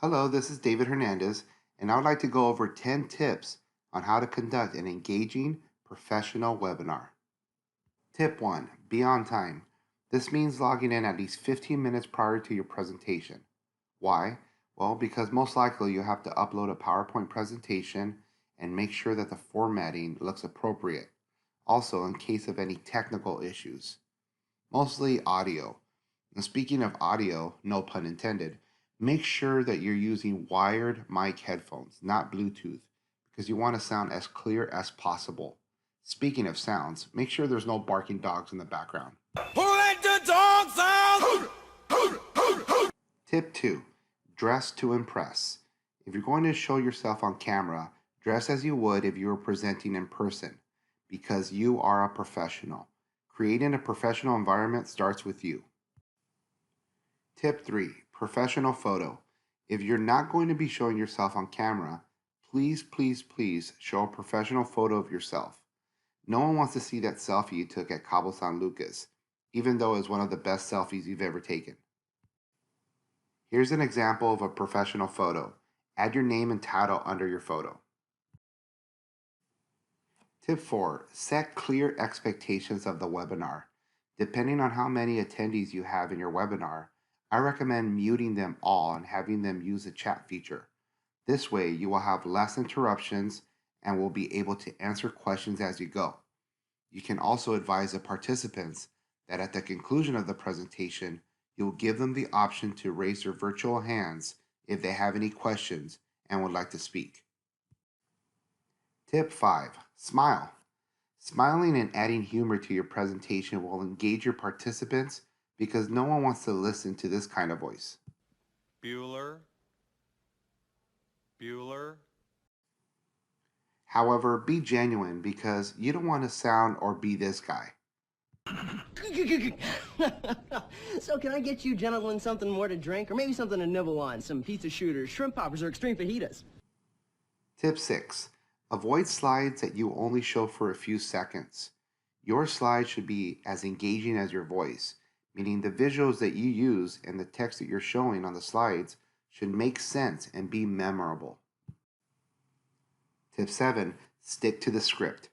Hello, this is David Hernandez, and I would like to go over 10 tips on how to conduct an engaging professional webinar. Tip 1, be on time. This means logging in at least 15 minutes prior to your presentation. Why? Well, because most likely you have to upload a PowerPoint presentation and make sure that the formatting looks appropriate. Also, in case of any technical issues. Mostly audio. And speaking of audio, no pun intended, make sure that you're using wired mic headphones, not Bluetooth, because you want to sound as clear as possible. Speaking of sounds, make sure there's no barking dogs in the background. Who let the dogs out? Tip 2, dress to impress. If you're going to show yourself on camera, dress as you would if you were presenting in person, because you are a professional. Creating a professional environment starts with you. Tip 3, professional photo. If you're not going to be showing yourself on camera, please show a professional photo of yourself. No one wants to see that selfie you took at Cabo San Lucas, even though it's one of the best selfies you've ever taken. Here's an example of a professional photo. Add your name and title under your photo. Tip 4, set clear expectations of the webinar. Depending on how many attendees you have in your webinar, I recommend muting them all and having them use the chat feature. This way, you will have less interruptions and will be able to answer questions as you go. You can also advise the participants that at the conclusion of the presentation, you will give them the option to raise their virtual hands if they have any questions and would like to speak. Tip 5, smile. Smiling and adding humor to your presentation will engage your participants because no one wants to listen to this kind of voice. Bueller. Bueller. However, be genuine because you don't want to sound or be this guy. So can I get you gentlemen something more to drink? Or maybe something to nibble on? Some pizza shooters, shrimp poppers, or extreme fajitas? Tip 6, avoid slides that you only show for a few seconds. Your slides should be as engaging as your voice, meaning the visuals that you use and the text that you're showing on the slides should make sense and be memorable. Tip 7, stick to the script.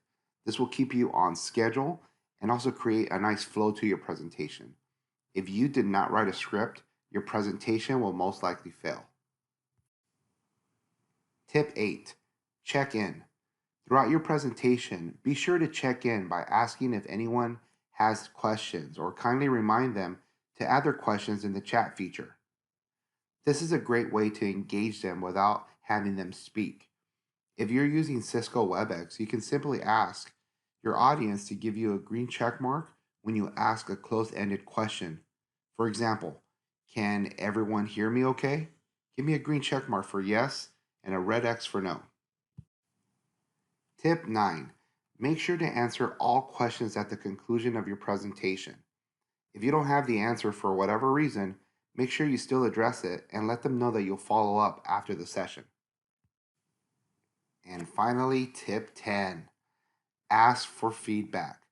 This will keep you on schedule and also create a nice flow to your presentation. If you did not write a script, your presentation will most likely fail. Tip 8, check in. Throughout your presentation, be sure to check in by asking if anyone has questions or kindly remind them to add their questions in the chat feature. This is a great way to engage them without having them speak. If you're using Cisco WebEx, you can simply ask your audience to give you a green check mark when you ask a closed-ended question. For example, can everyone hear me okay? Give me a green check mark for yes and a red X for no. Tip 9, make sure to answer all questions at the conclusion of your presentation. If you don't have the answer for whatever reason, make sure you still address it and let them know that you'll follow up after the session. And finally, tip 10, ask for feedback.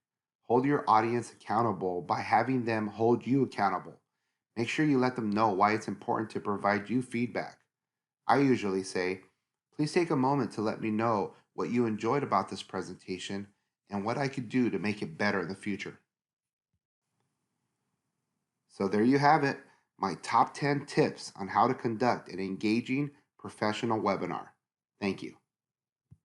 Hold your audience accountable by having them hold you accountable. Make sure you let them know why it's important to provide you feedback. I usually say, please take a moment to let me know what you enjoyed about this presentation and what I could do to make it better in the future. So there you have it, my top 10 tips on how to conduct an engaging professional webinar. Thank you.